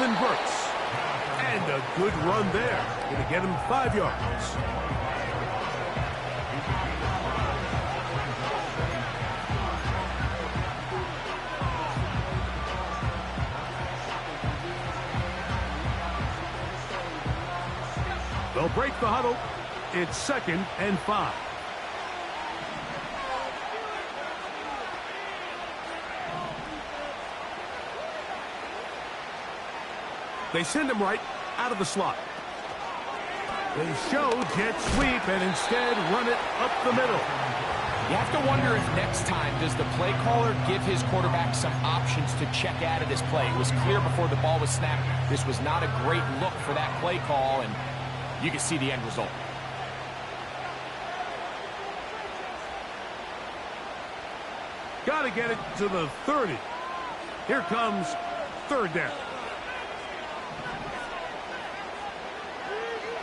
inverts. And a good run there. Going to get him 5 yards. They'll break the huddle. It's 2nd and 5. They send him right out of the slot. They show jet sweep and instead run it up the middle. You have to wonder if next time does the play caller give his quarterback some options to check out of this play. It was clear before the ball was snapped this was not a great look for that play call, and you can see the end result. Got to get it to the 30. Here comes 3rd down.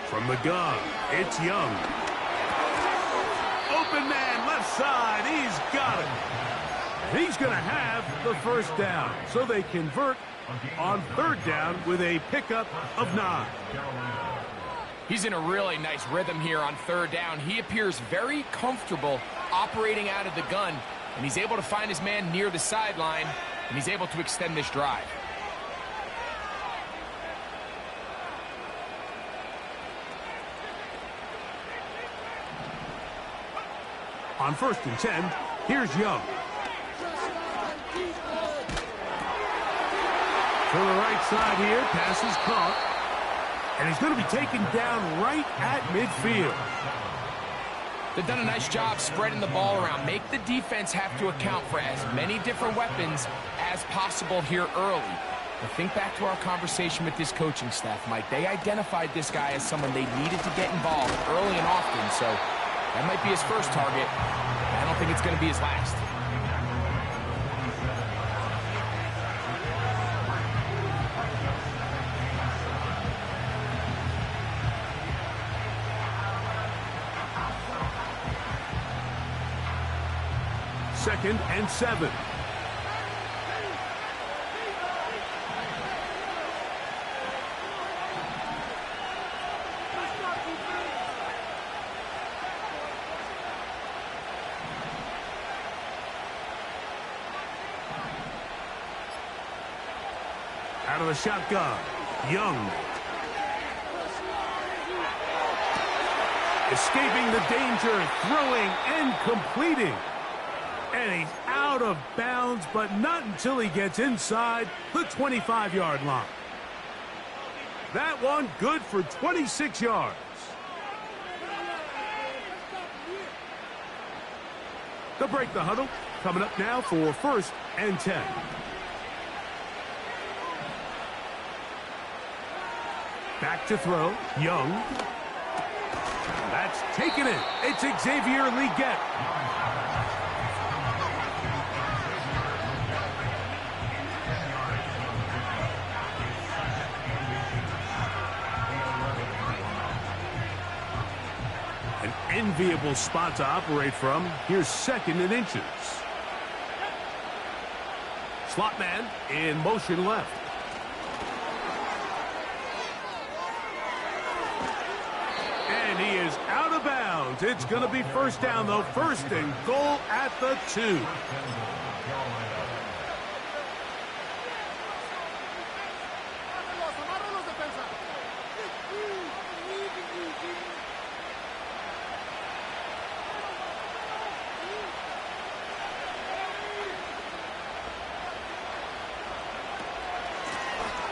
From the gun, it's Young. Open man, left side. He's got it. He's going to have the 1st down. So they convert on 3rd down with a pickup of 9. He's in a really nice rhythm here on 3rd down. He appears very comfortable operating out of the gun, and he's able to find his man near the sideline, and he's able to extend this drive. On 1st and 10, here's Young. To the right side here, pass is caught. And he's going to be taken down right at midfield. They've done a nice job spreading the ball around. Make the defense have to account for as many different weapons as possible here early. But think back to our conversation with this coaching staff, Mike. They identified this guy as someone they needed to get involved early and often, so that might be his first target. I don't think it's going to be his last. Second and 7. Out of the shotgun, Young. Escaping the danger, throwing and completing. And he's out of bounds, but not until he gets inside the 25-yard line. That one good for 26 yards. They'll break the huddle. Coming up now for 1st and 10. Back to throw, Young. That's taken it. It's Xavier Leggett. An enviable spot to operate from. Here's 2nd and inches. Slot man in motion left. And he is out of bounds. It's going to be 1st down, though. 1st and goal at the 2.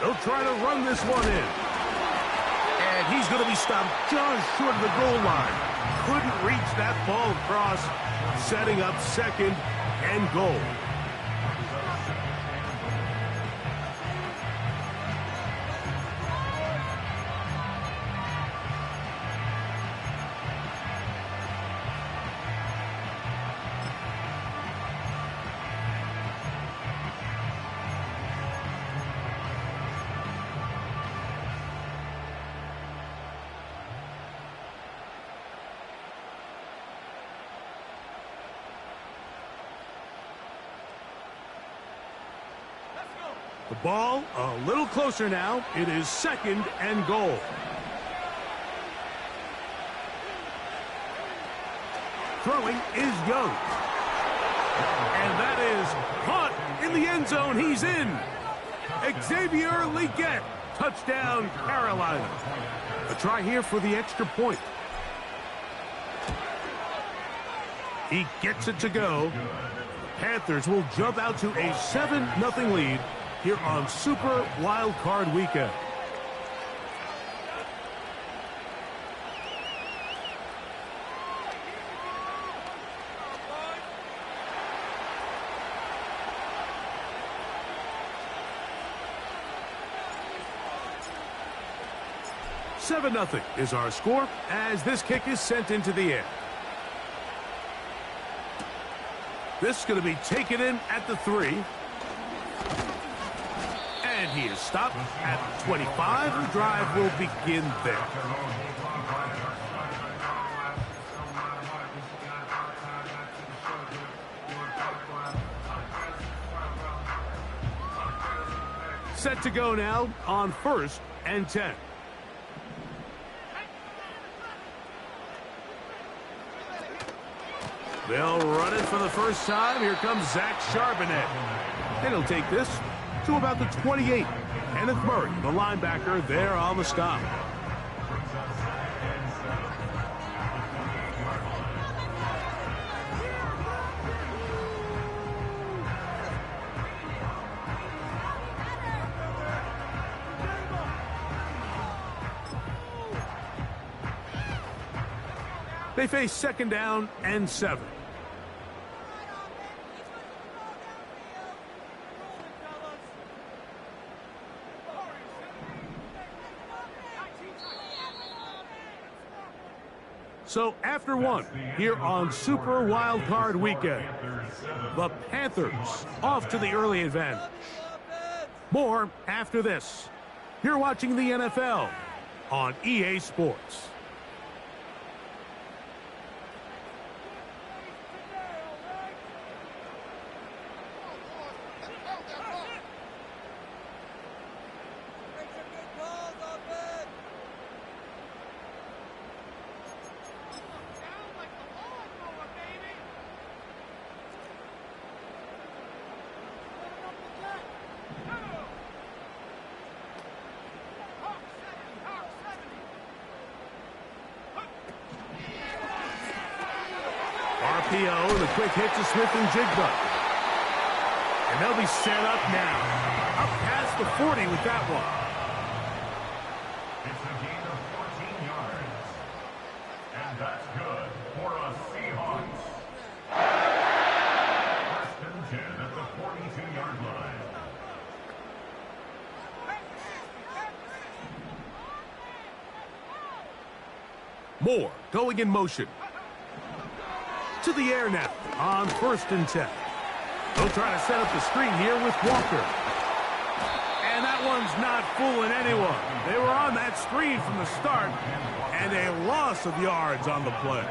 They'll try to run this one in. And he's going to be stopped just short of the goal line. Couldn't reach that ball across, setting up 2nd and goal. The ball a little closer now. It is 2nd and goal. Throwing is Young. And that is caught in the end zone. He's in. Xavier Legette. Touchdown, Carolina. A try here for the extra point. He gets it to go. Panthers will jump out to a 7-0 lead here on Super Wild Card Weekend. Seven 0 is our score as this kick is sent into the air. This is going to be taken in at the 3. And he is stopped at 25. The drive will begin there. Set to go now on 1st and 10. They'll run it for the first time. Here comes Zach Charbonnet. And he'll take this to about the 28. Kenneth Murray, the linebacker, there on the stop. They face 2nd down and 7. So after 1, here on Super Wild Card Weekend, the Panthers off to the early advantage. More after this. You're watching the NFL on EA Sports. RPO, the quick hit to Smith and Jigba. And they'll be set up now. Up past the 40 with that one. It's a gain of 14 yards. And that's good for a Seahawks. 1st and 10 at the 42-yard line. Moore going in motion. To the air now on 1st and 10. They'll try to set up the screen here with Walker. And that one's not fooling anyone. They were on that screen from the start, and a loss of yards on the play.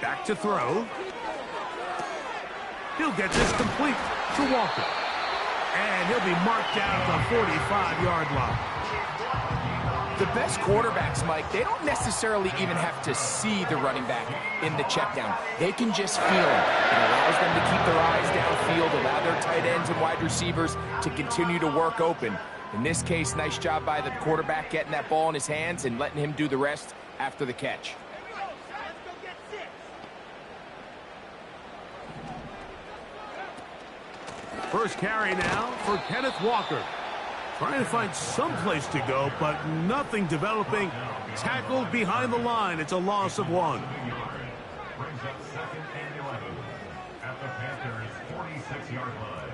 Back to throw. He'll get this complete to Walker. And he'll be marked down at the 45-yard line. The best quarterbacks, Mike, they don't necessarily even have to see the running back in the check down. They can just feel him. It allows them to keep their eyes downfield, allow their tight ends and wide receivers to continue to work open. In this case, nice job by the quarterback getting that ball in his hands and letting him do the rest after the catch. First carry now for Kenneth Walker. Trying to find some place to go, but nothing developing. Tackled behind the line. It's a loss of 1. Brings up 2nd and 11 at the Panthers' 46-yard line.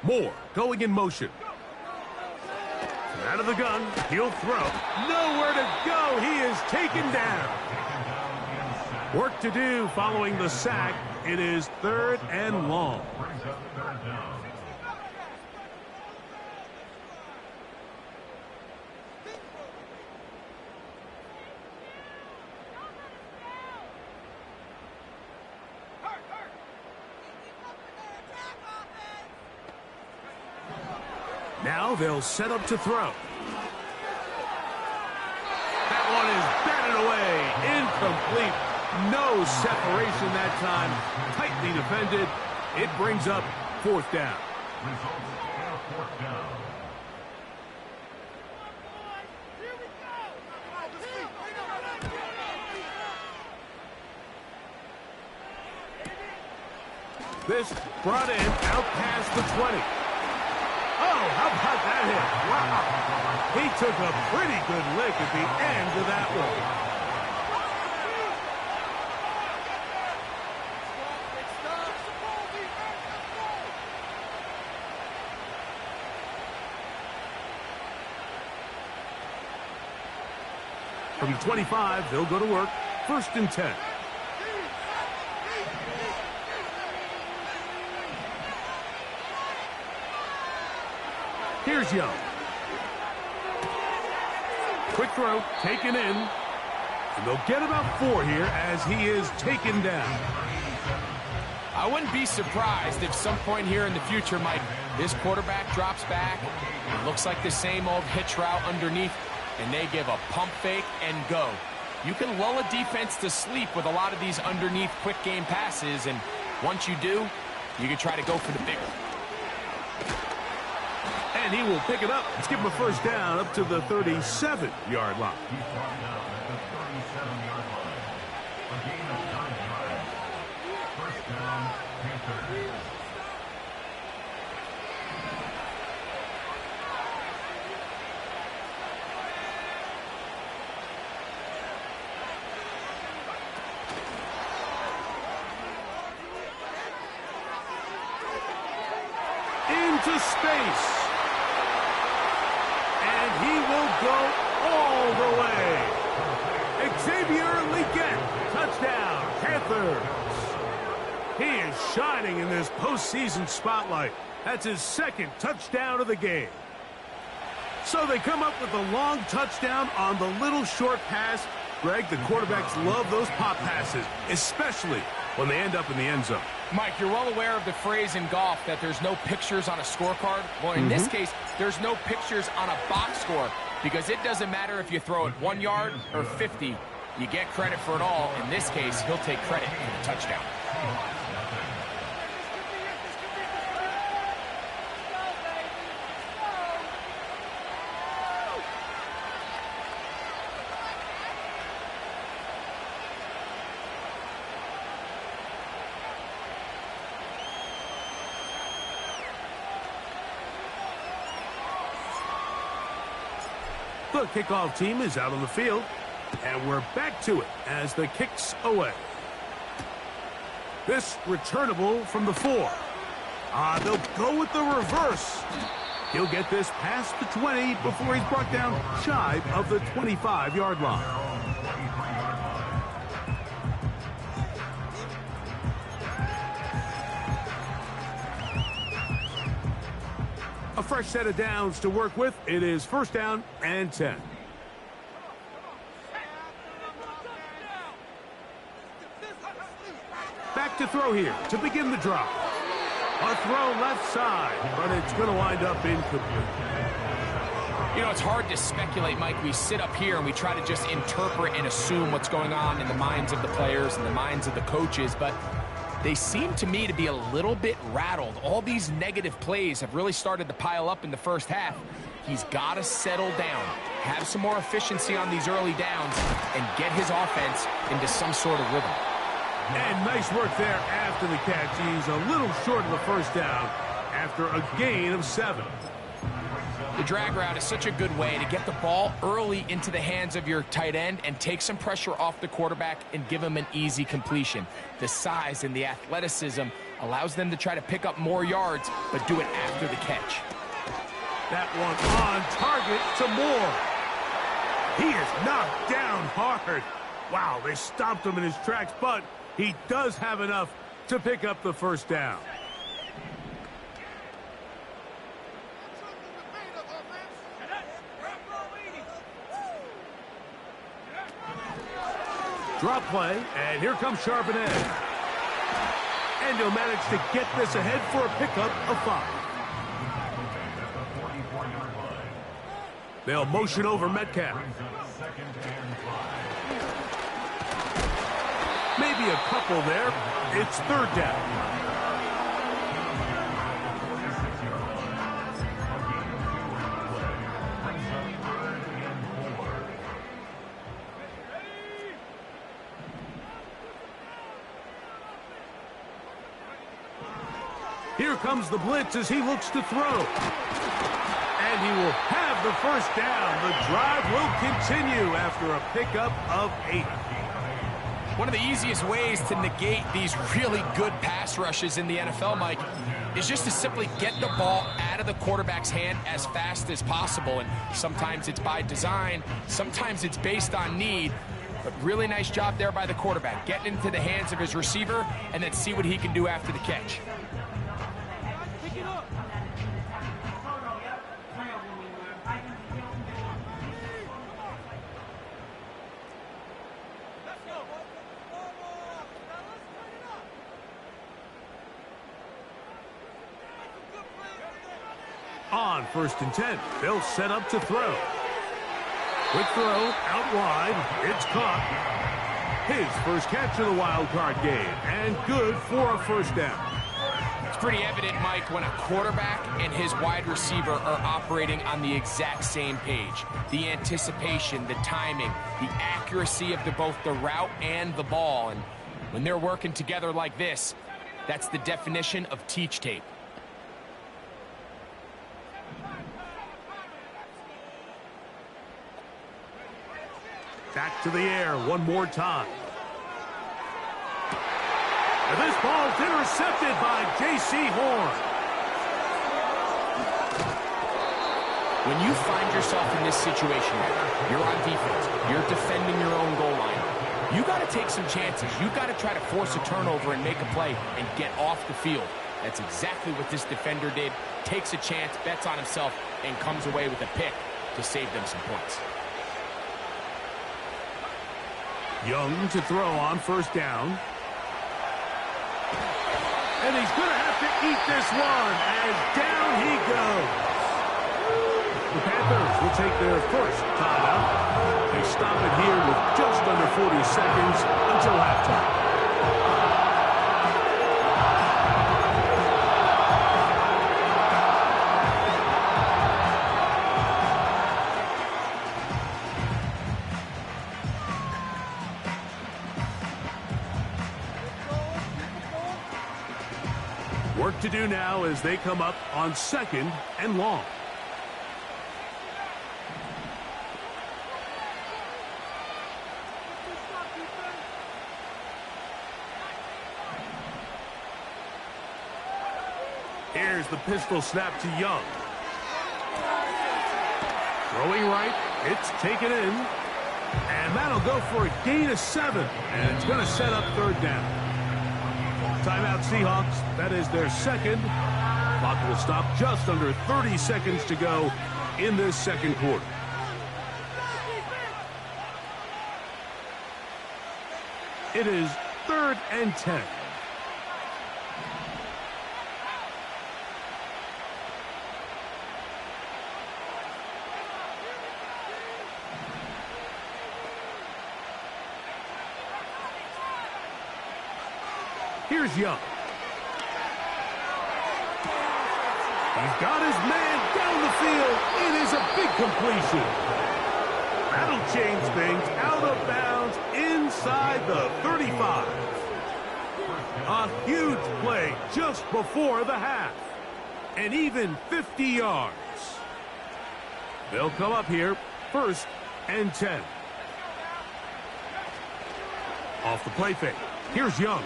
Moore going in motion. Out of the gun. He'll throw. Nowhere to go. He is taken down. Work to do following the sack. It is 3rd and long. Brings up 3rd down. Now they'll set up to throw. That one is batted away. Incomplete. No separation that time. Tightly defended. It brings up 4th down. Results in a 4th down. This brought in out past the 20. Oh, how about that hit? Wow. He took a pretty good lick at the end of that one. From the 25, they'll go to work. 1st and 10. Here's Young. Quick throw, taken in. And they'll get about 4 here as he is taken down. I wouldn't be surprised if some point here in the future, Mike, this quarterback drops back. It looks like the same old hitch route underneath, and they give a pump fake and go. You can lull a defense to sleep with a lot of these underneath quick game passes, and once you do, you can try to go for the big one. And he will pick it up. Let's give him a 1st down up to the 37-yard line. He's brought down at the 37-yard line. A gain of 9 yards. 1st down, Panthers. Into space. And he will go all the way. Xavier Legette, touchdown, Panthers. He is shining in this postseason spotlight. That's his 2nd touchdown of the game. So they come up with a long touchdown on the little short pass. Greg, the quarterbacks love those pop passes, especially when they end up in the end zone. Mike, you're well aware of the phrase in golf that there's no pictures on a scorecard. Well, in this case, there's no pictures on a box score because it doesn't matter if you throw it 1 yard or 50. You get credit for it all. In this case, he'll take credit for the touchdown. The kickoff team is out on the field, and we're back to it as the kick's away. This returnable from the 4. They'll go with the reverse. He'll get this past the 20 before he's brought down shy of the 25-yard line. A fresh set of downs to work with. It is 1st down and 10. Back to throw here to begin the drop. A throw left side, but it's going to wind up incomplete. You know, it's hard to speculate, Mike. We sit up here and we try to just interpret and assume what's going on in the minds of the players and the minds of the coaches, but they seem to me to be a little bit rattled. All these negative plays have really started to pile up in the 1st half. He's got to settle down, have some more efficiency on these early downs, and get his offense into some sort of rhythm. And nice work there after the catch. He's a little short of the 1st down after a gain of 7. The drag route is such a good way to get the ball early into the hands of your tight end and take some pressure off the quarterback and give him an easy completion. The size and the athleticism allows them to try to pick up more yards, but do it after the catch. That one on target to Moore. He is knocked down hard. Wow, they stopped him in his tracks, but he does have enough to pick up the 1st down. Drop play, and here comes Charbonnet. And he'll manage to get this ahead for a pickup of 5. They'll motion over Metcalf. Maybe a couple there. It's third down. Here comes the blitz as he looks to throw. And he will have the first down. The drive will continue after a pickup of 8. One of the easiest ways to negate these really good pass rushes in the NFL, Mike, is just to simply get the ball out of the quarterback's hand as fast as possible. And sometimes it's by design, sometimes it's based on need. But really nice job there by the quarterback, getting into the hands of his receiver and then see what he can do after the catch. On 1st and 10, they'll set up to throw. Quick throw, out wide, it's caught. His first catch of the wild card game, and good for a first down. It's pretty evident, Mike, when a quarterback and his wide receiver are operating on the exact same page. The anticipation, the timing, the accuracy of both the route and the ball. And when they're working together like this, that's the definition of teach tape. Back to the air one more time. And this ball's intercepted by J.C. Horn. When you find yourself in this situation, you're on defense, you're defending your own goal line, you got to take some chances. You got to try to force a turnover and make a play and get off the field. That's exactly what this defender did. Takes a chance, bets on himself, and comes away with a pick to save them some points. Young to throw on 1st down. And he's going to have to eat this one as down he goes. The Panthers will take their first timeout. They stop it here with just under 40 seconds until halftime. Work to do now as they come up on 2nd and long. Here's the pistol snap to Young. Throwing right, it's taken in. And that'll go for a gain of 7. And it's going to set up 3rd down. Timeout Seahawks, that is their 2nd. Clock will stop just under 30 seconds to go in this 2nd quarter. It is 3rd and 10. Here's Young. He's got his man down the field. It is a big completion. That'll change things. Out of bounds inside the 35. A huge play just before the half. And even 50 yards. They'll come up here 1st and 10. Off the play fake. Here's Young.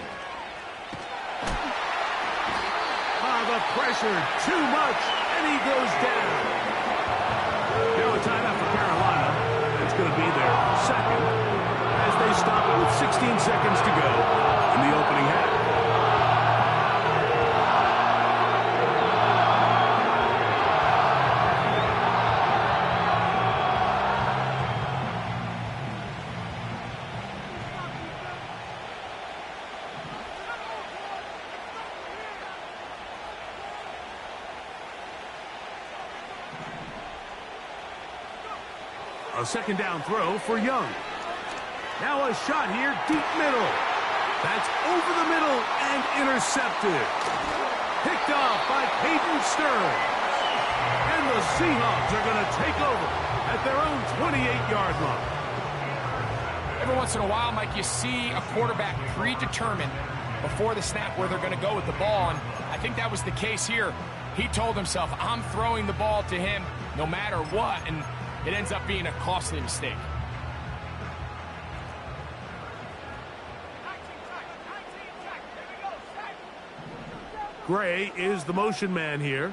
The pressure, too much, and he goes down. Now a timeout for Carolina. It's going to be their 2nd as they stop it with 16 seconds to go in the opening half. A second down throw for Young. Now a shot here, deep middle. That's over the middle and intercepted. Picked off by Peyton Stern. And the Seahawks are going to take over at their own 28-yard line. Every once in a while, Mike, you see a quarterback predetermined before the snap where they're going to go with the ball, and I think that was the case here. He told himself, I'm throwing the ball to him no matter what, and it ends up being a costly mistake. Gray is the motion man here.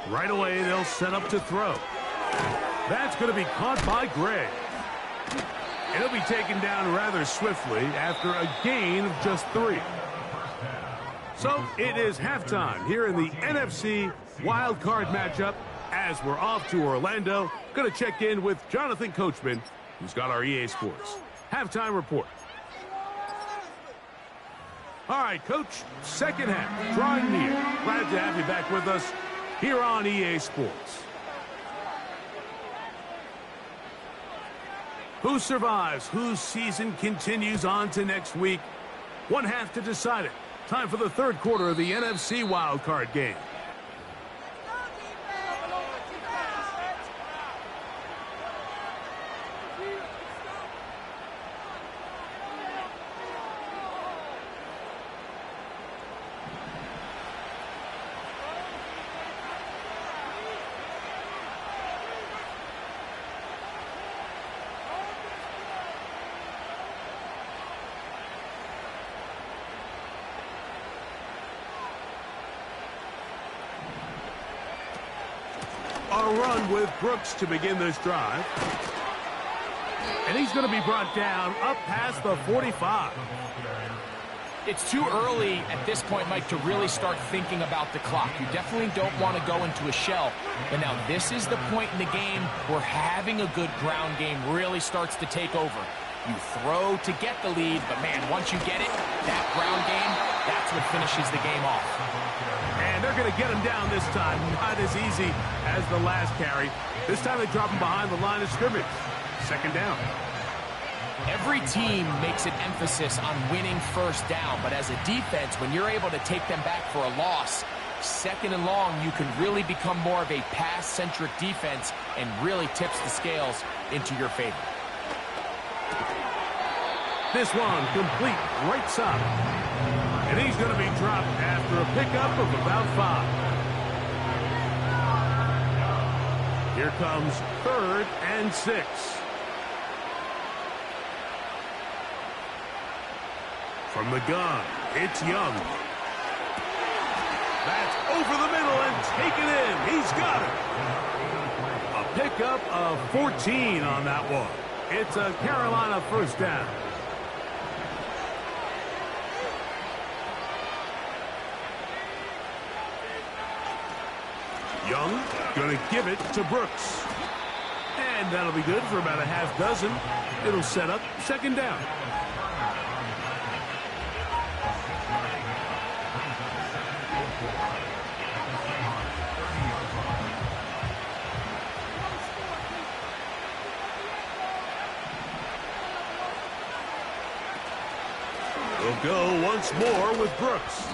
Right away, they'll set up to throw. That's going to be caught by Gray. And he'll be taken down rather swiftly after a gain of just 3. So it is halftime here in the NFC wildcard matchup as we're off to Orlando. Going to check in with Jonathan Coachman, who's got our EA Sports halftime report. All right, Coach, second half, drawing near. Glad to have you back with us here on EA Sports. Who survives? Whose season continues on to next week? One half to decide it. Time for the third quarter of the NFC wildcard game. A run with Brooks to begin this drive. And he's going to be brought down up past the 45. It's too early at this point, Mike, to really start thinking about the clock. You definitely don't want to go into a shell. But now this is the point in the game where having a good ground game really starts to take over. You throw to get the lead, but man, once you get it, that ground game, that's what finishes the game off. And they're going to get him down this time. Not as easy as the last carry. This time they drop him behind the line of scrimmage. Second down. Every team makes an emphasis on winning first down, but as a defense, when you're able to take them back for a loss, second and long, you can really become more of a pass-centric defense and really tips the scales into your favor. This one complete right side. And he's going to be dropped after a pickup of about 5. Here comes 3rd and 6. From the gun, it's Young. That's over the middle and taken in. He's got it. A pickup of 14 on that one. It's a Carolina first down. Young going to give it to Brooks. And that'll be good for about a half dozen. It'll set up second down. We'll go once more with Brooks.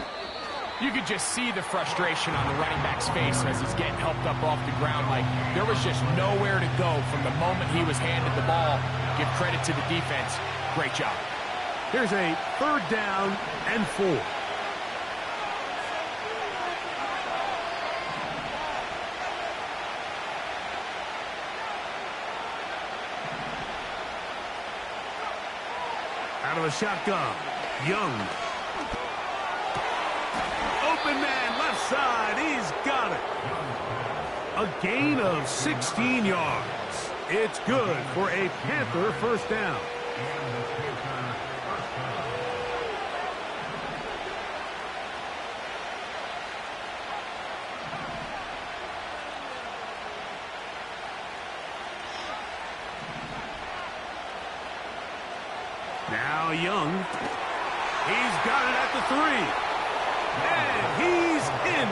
You could just see the frustration on the running back's face as he's getting helped up off the ground. Like, there was just nowhere to go from the moment he was handed the ball. Give credit to the defense. Great job. Here's a 3rd down and 4. Out of the shotgun, Young. Open man, left side, he's got it. A gain of 16 yards. It's good for a Panther first down. Now Young, he's got it at the 3. And he's in.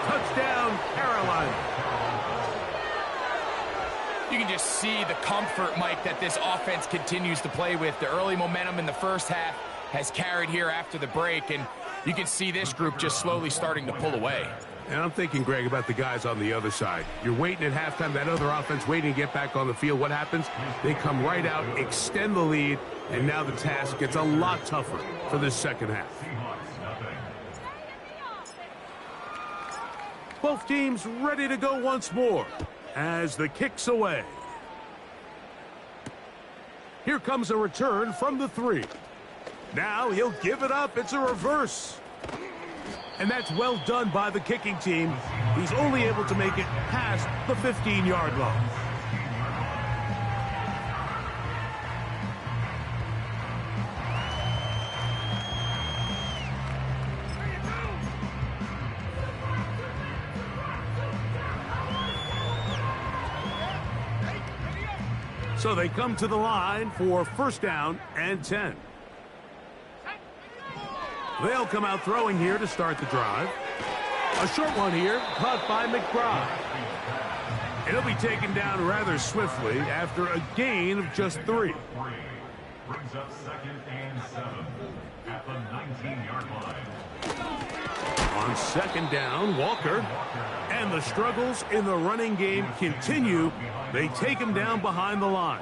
Touchdown, Carolina. You can just see the comfort, Mike, that this offense continues to play with. The early momentum in the first half has carried here after the break, and you can see this group just slowly starting to pull away. And I'm thinking, Greg, about the guys on the other side. You're waiting at halftime, that other offense waiting to get back on the field. What happens? They come right out, extend the lead, and now the task gets a lot tougher for this second half. Both teams ready to go once more as the kick's away. Here comes a return from the 3. Now he'll give it up. It's a reverse. And that's well done by the kicking team. He's only able to make it past the 15-yard line. So they come to the line for first down and 10. They'll come out throwing here to start the drive. A short one here, caught by McBride. It'll be taken down rather swiftly after a gain of just 3. Brings up 2nd and 7 at the 19-yard line. On second down, Walker. And the struggles in the running game continue. They take him down behind the line.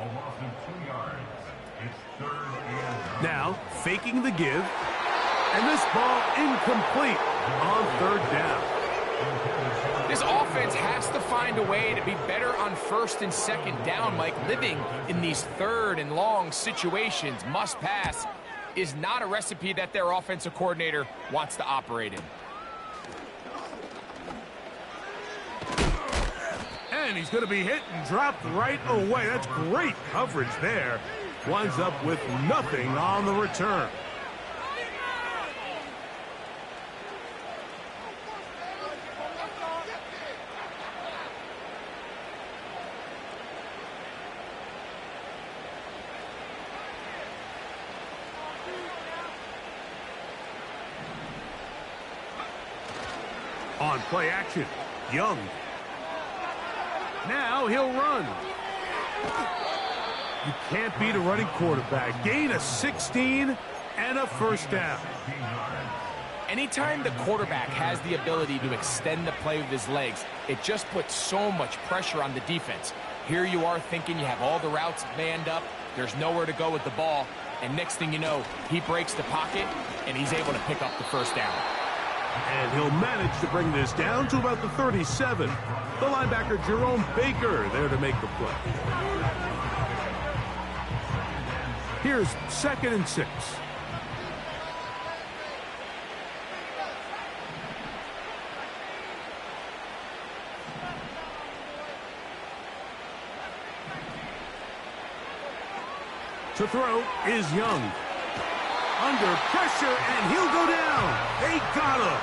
Now, faking the give. And this ball incomplete on third down. This offense has to find a way to be better on first and second down, Mike. Living in these third and long situations, must pass, is not a recipe that their offensive coordinator wants to operate in. And he's going to be hit and dropped right away. That's great coverage there. Winds up with nothing on the return. On play action, Young. Now he'll run. You can't beat a running quarterback. Gain of 16 and a first down. Anytime the quarterback has the ability to extend the play with his legs, it just puts so much pressure on the defense. Here you are thinking you have all the routes manned up, there's nowhere to go with the ball, and next thing you know, he breaks the pocket, and he's able to pick up the first down. And he'll manage to bring this down to about the 37. The linebacker, Jerome Baker, there to make the play. Here's 2nd and 6. To throw is Young. Under pressure, and he'll go down. They got him.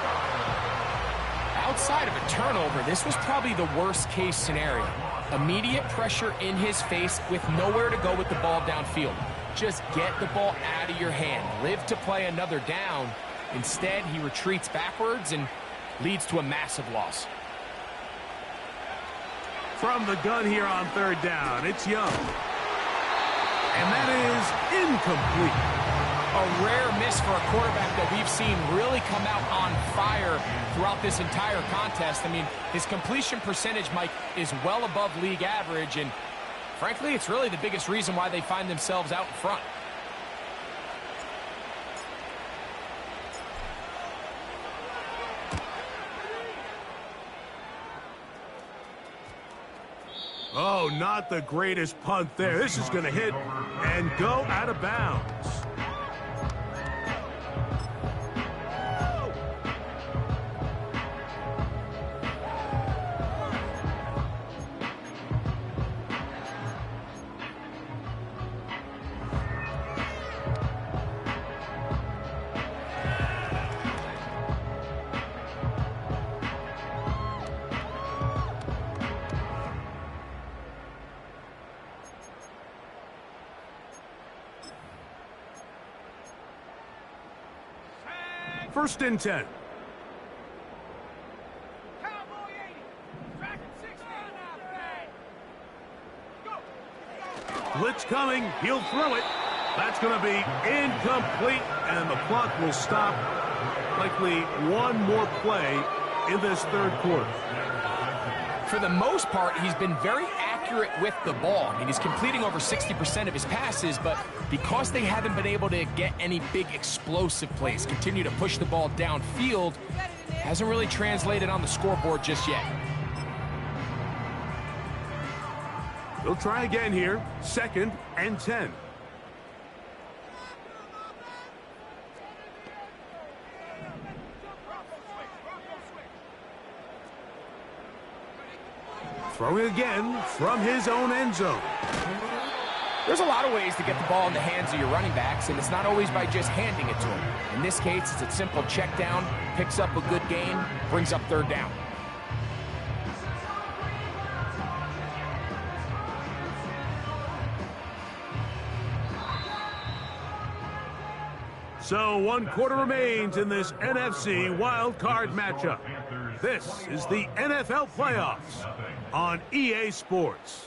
Outside of a turnover, this was probably the worst-case scenario. Immediate pressure in his face with nowhere to go with the ball downfield. Just get the ball out of your hand. Live to play another down. Instead, he retreats backwards and leads to a massive loss. From the gun here on third down, it's Young. And that is incomplete. A rare miss for a quarterback that we've seen really come out on fire throughout this entire contest. I mean, his completion percentage, Mike, is well above league average, and frankly, it's really the biggest reason why they find themselves out in front. Oh, not the greatest punt there. This is going to hit and go out of bounds. First and 10. Blitz coming. He'll throw it. That's going to be incomplete, and the clock will stop. Likely one more play in this third quarter. For the most part, he's been very accurate with the ball. I mean, he's completing over 60% of his passes, but because they haven't been able to get any big explosive plays, continue to push the ball downfield, hasn't really translated on the scoreboard just yet. They'll try again here. 2nd and 10. Throwing again from his own end zone. There's a lot of ways to get the ball in the hands of your running backs, and it's not always by just handing it to them. In this case, it's a simple check down, picks up a good gain, brings up 3rd down. So 1 quarter remains in this NFC wild card matchup. This is the NFL playoffs on EA Sports.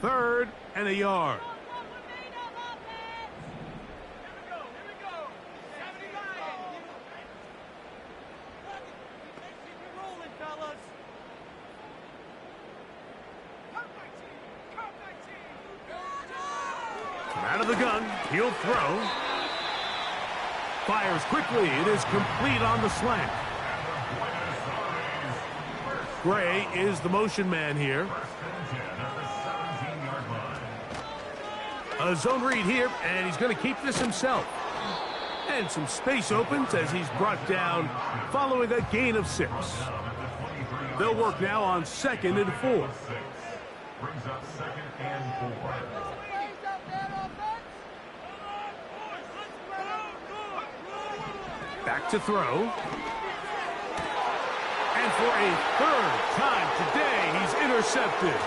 Third and a yard. Out of the gun, he'll throw. Fires quickly. It is complete on the slant. Gray is the motion man here. A zone read here, and he's going to keep this himself. And some space opens as he's brought down following a gain of 6. They'll work now on 2nd and 4. Brings up 2nd and 4. Back to throw. And for a 3rd time today, he's intercepted.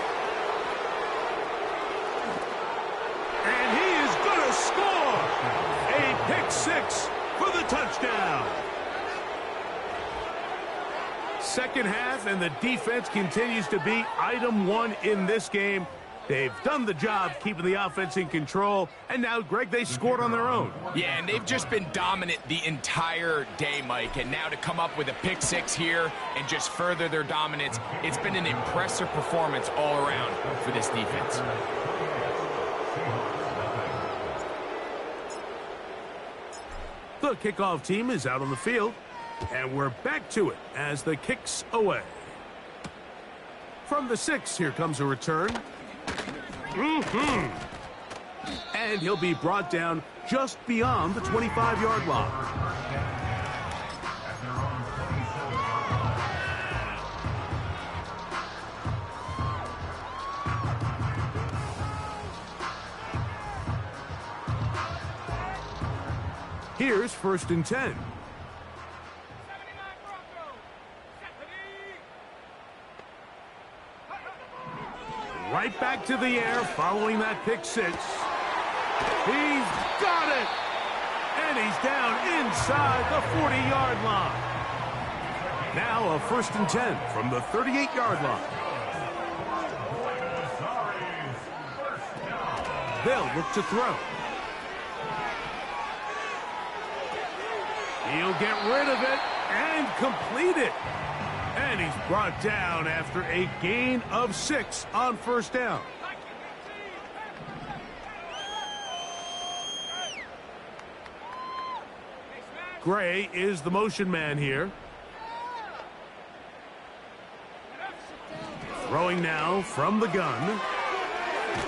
And he is going to score. A pick 6 for the touchdown. Second half, and the defense continues to be item 1 in this game. They've done the job keeping the offense in control, and now, Greg, they scored on their own. Yeah, and they've just been dominant the entire day, Mike, and now to come up with a pick 6 here and just further their dominance, it's been an impressive performance all around for this defense. The kickoff team is out on the field, and we're back to it as the kick's away. From the 6, here comes a return. And he'll be brought down just beyond the 25-yard line. Here's 1st and 10. Right back to the air following that pick 6. He's got it! And he's down inside the 40-yard line. Now a 1st and 10 from the 38-yard line. They'll look to throw. He'll get rid of it and complete it. And he's brought down after a gain of 6 on 1st down. Gray is the motion man here. Throwing now from the gun.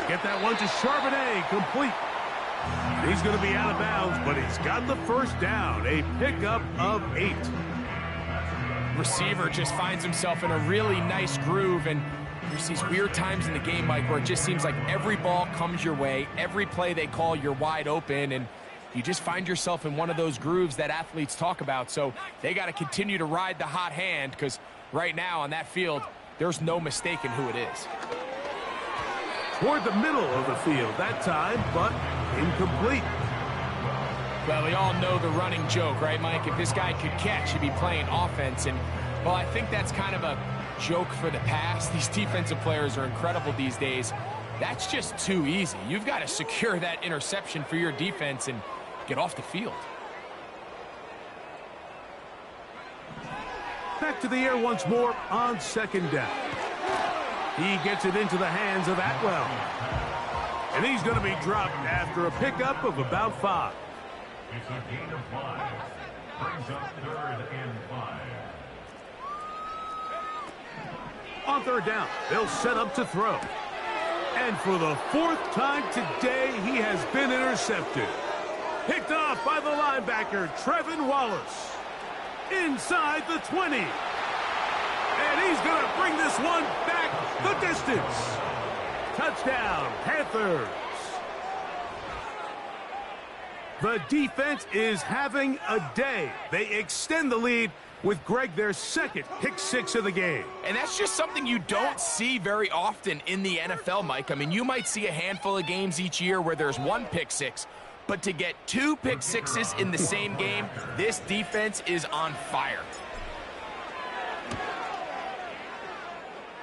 Get that one to Charbonnet, complete. He's going to be out of bounds, but he's got the 1st down, a pickup of 8. Receiver just finds himself in a really nice groove, and there's these weird times in the game, Mike, where it just seems like every ball comes your way, every play they call, you're wide open, and you just find yourself in one of those grooves that athletes talk about. So they got to continue to ride the hot hand, because right now on that field, there's no mistaking who it is. Toward the middle of the field that time, but incomplete. Well, we all know the running joke, right, Mike? If this guy could catch, he'd be playing offense. And, well, I think that's kind of a joke for the past. These defensive players are incredible these days. That's just too easy. You've got to secure that interception for your defense and get off the field. Back to the air once more on second down. He gets it into the hands of Atwell. And he's going to be dropped after a pickup of about 5. It's a gain of 5. Brings up 3rd and 5. On third down, they'll set up to throw. And for the 4th time today, he has been intercepted. Picked off by the linebacker, Trevin Wallace. Inside the 20. And he's going to bring this one back the distance. Touchdown, Panthers. The defense is having a day. They extend the lead with Greg their 2nd pick 6 of the game. And that's just something you don't see very often in the NFL, Mike. I mean, you might see a handful of games each year where there's 1 pick 6. But to get 2 pick 6s in the same game, this defense is on fire.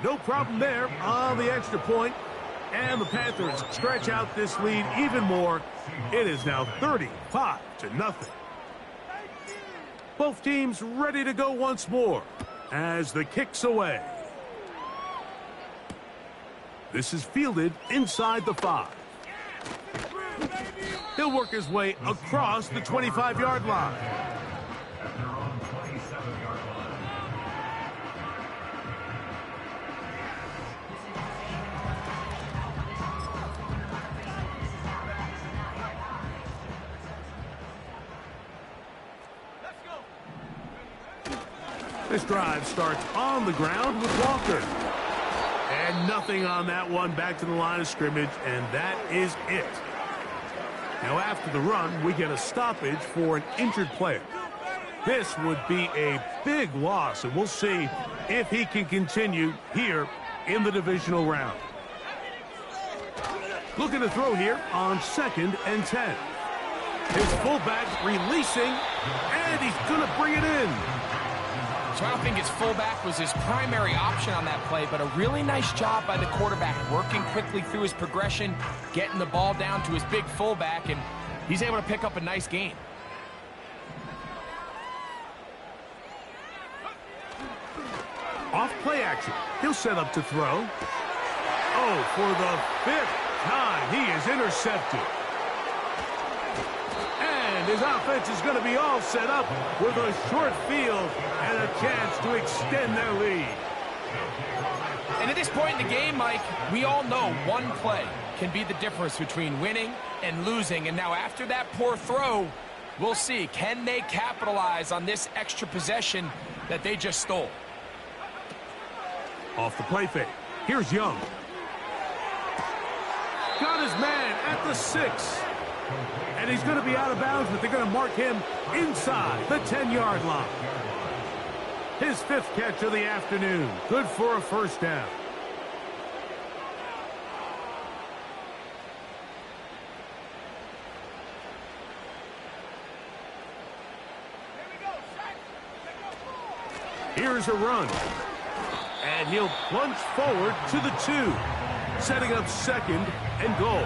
No problem there on the extra point. And the Panthers stretch out this lead even more. It is now 35-0. Both teams ready to go once more as the kick's away. This is fielded inside the 5. He'll work his way across the 25-yard line. At their own 27-yard line. This drive starts on the ground with Walker. And nothing on that one, back to the line of scrimmage, and that is it. Now after the run, we get a stoppage for an injured player. This would be a big loss, and we'll see if he can continue here in the divisional round. Looking to throw here on 2nd and 10. His fullback releasing, and he's going to bring it in. So I don't think his fullback was his primary option on that play, but a really nice job by the quarterback working quickly through his progression, getting the ball down to his big fullback, and he's able to pick up a nice gain. Off play action. He'll set up to throw. Oh, for the 5th time, he is intercepted. And his offense is going to be all set up with a short field and a chance to extend their lead. And at this point in the game, Mike, we all know one play can be the difference between winning and losing. And now after that poor throw, we'll see, can they capitalize on this extra possession that they just stole? Off the play fake. Here's Young. Got his man at the 6. And he's going to be out of bounds, but they're going to mark him inside the 10-yard line. His 5th catch of the afternoon. Good for a 1st down. Here's a run. And he'll plunge forward to the 2, setting up 2nd and goal.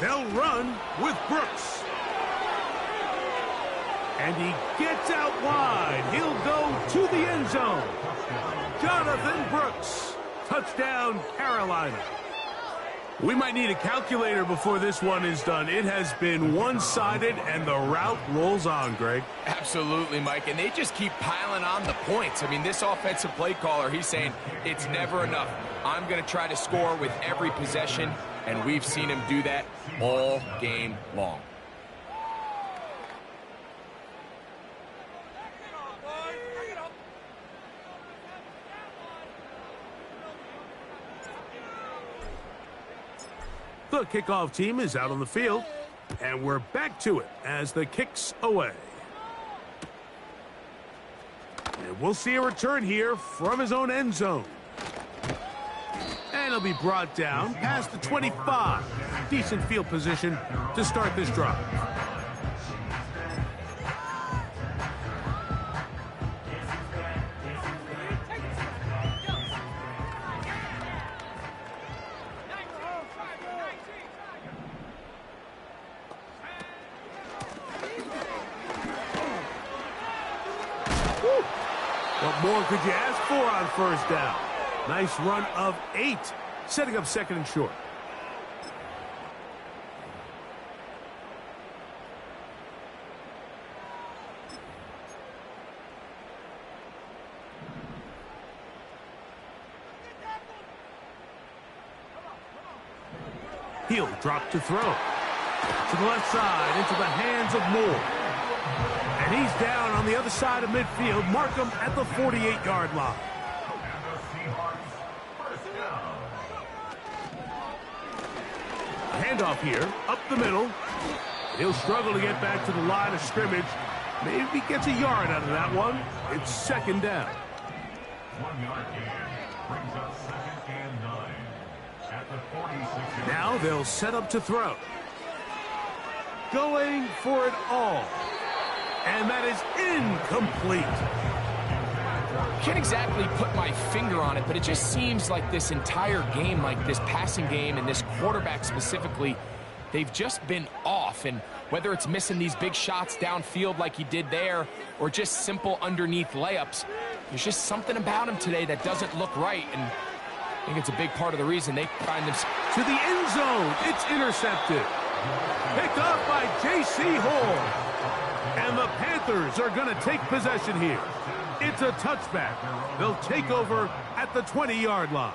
They'll run with Brooks. And he gets out wide. He'll go to the end zone. Jonathan Brooks. Touchdown, Carolina. We might need a calculator before this one is done. It has been one-sided, and the route rolls on, Greg. Absolutely, Mike, and they just keep piling on the points. I mean, this offensive play caller, he's saying it's never enough. I'm going to try to score with every possession, and we've seen him do that all game long. The kickoff team is out on the field, and we're back to it as the kick's away. And we'll see a return here from his own end zone. And he'll be brought down past the 25. Decent field position to start this drive. What more could you ask for on first down? Nice run of 8, setting up second and short. He'll drop to throw. To the left side, into the hands of Moore. And he's down on the other side of midfield. Mark him at the 48-yard line. And the Seahawks first down. Handoff here, up the middle. He'll struggle to get back to the line of scrimmage. Maybe he gets a yard out of that one. It's second down. 1 yard gain brings up 2nd and 9 at the 46. Now they'll set up to throw. Going for it all. And that is incomplete. Can't exactly put my finger on it, but it just seems like this entire game, like this passing game and this quarterback specifically, they've just been off. And whether it's missing these big shots downfield like he did there or just simple underneath layups, there's just something about him today that doesn't look right. And I think it's a big part of the reason they find themselves To the end zone. It's intercepted. Picked up by J.C. Horn. And the Panthers are going to take possession here. It's a touchback. They'll take over at the 20-yard line.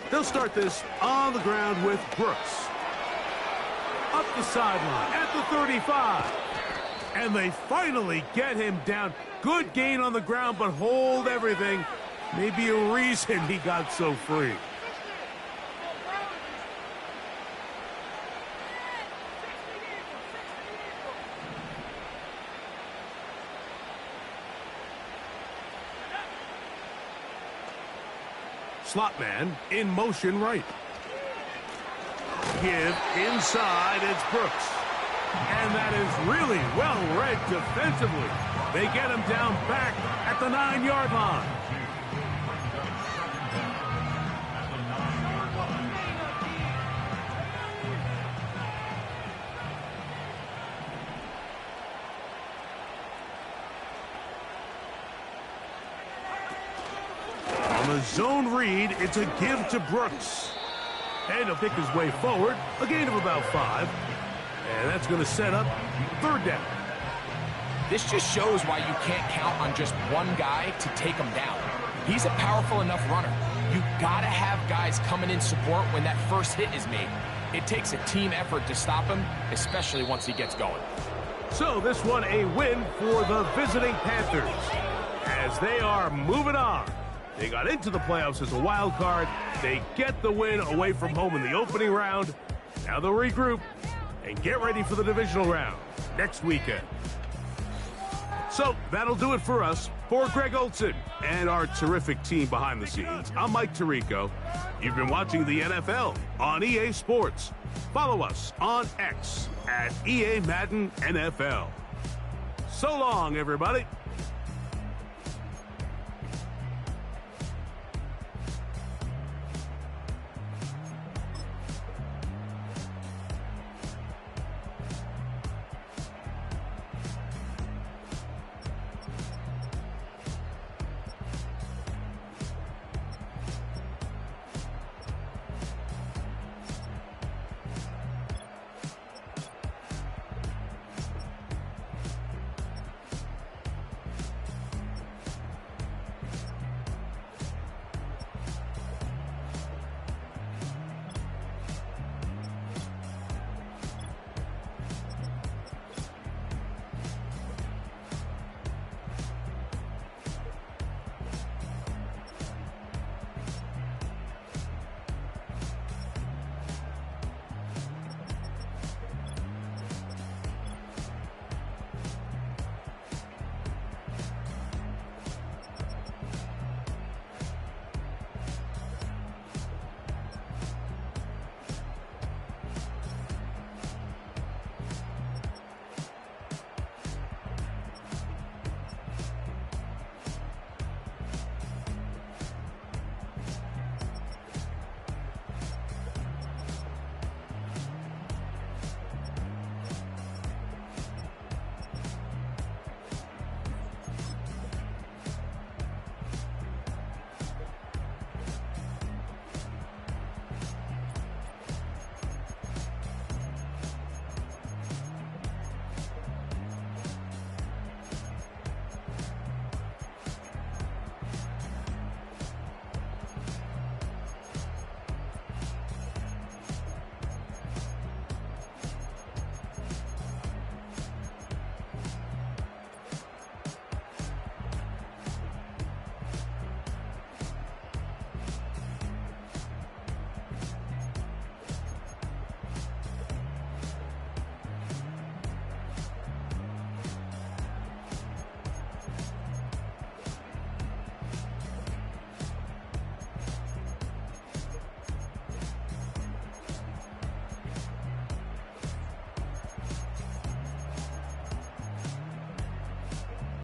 They'll start this on the ground with Brooks. Up the sideline at the 35. And they finally get him down. Good gain on the ground, but hold everything. Maybe a reason he got so free. Slot man in motion right. Give inside, it's Brooks. And that is really well read defensively. They get him down back at the 9-yard line. On the zone read, it's a give to Brooks. And he'll pick his way forward, a gain of about 5. And that's going to set up third down. This just shows why you can't count on just one guy to take him down. He's a powerful enough runner. You got to have guys coming in support when that first hit is made. It takes a team effort to stop him, especially once he gets going. So this one a win for the visiting Panthers as they are moving on. They got into the playoffs as a wild card. They get the win away from home in the opening round. Now they'll regroup and get ready for the divisional round next weekend. So that'll do it for us. For Greg Olson and our terrific team behind the scenes, I'm Mike Tirico. You've been watching the NFL on EA Sports. Follow us on X at EA Madden NFL. So long, everybody.